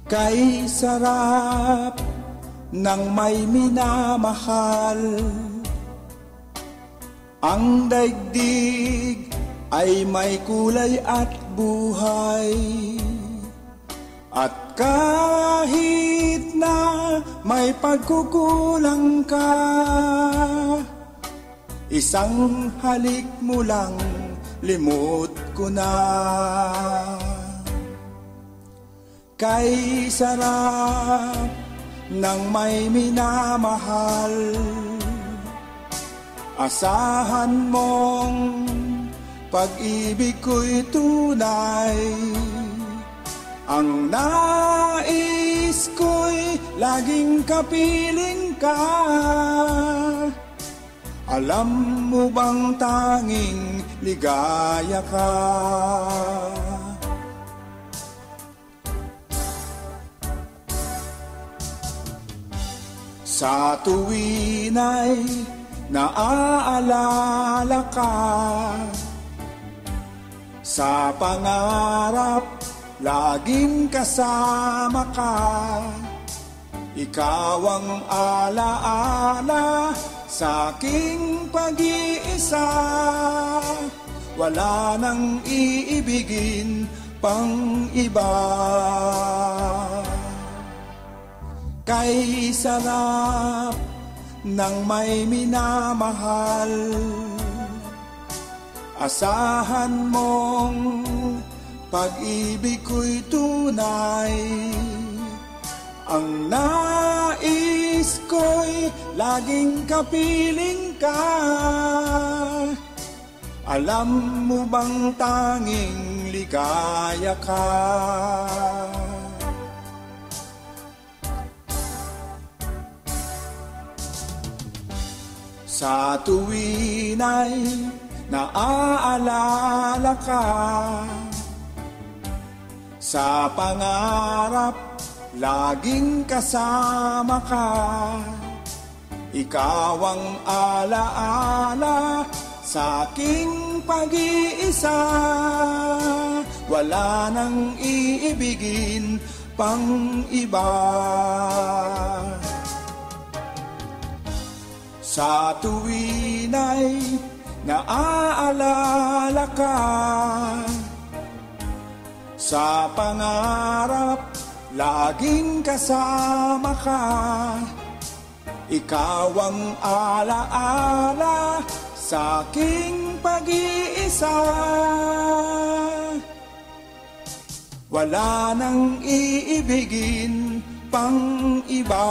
Kay sarap ng may minamahal, ang daigdig ay may kulay at buhay. At kahit na may pagkukulang ka, isang halik mo lang, limot ko na. Kay sarap ng may minamahal, asahan mong pag-ibig ko'y tunay. Ang nais ko'y laging kapiling ka. Alam mo bang tanging ligaya ka? Sa tuwin ay naaalala ka, sa pangarap laging kasama ka. Ikaw ang alaala sa aking pag-iisa. Wala nang iibigin pang iba. Kay sarap ng may minamahal, asahan mong pag-ibig ko'y tunay. Ang nais ko'y laging kapiling ka. Alam mo bang tanging ligaya ka? Sa tuwin ay naaalala ka, sa pangarap laging kasama ka. Ikaw ang alaala sa aking pag-iisa. Wala nang iibigin pang iba. Sa tuwin ay naaalala ka, sa pangarap laging kasama ka. Ikaw ang alaala sa aking pag-iisa. Wala nang iibigin pang iba.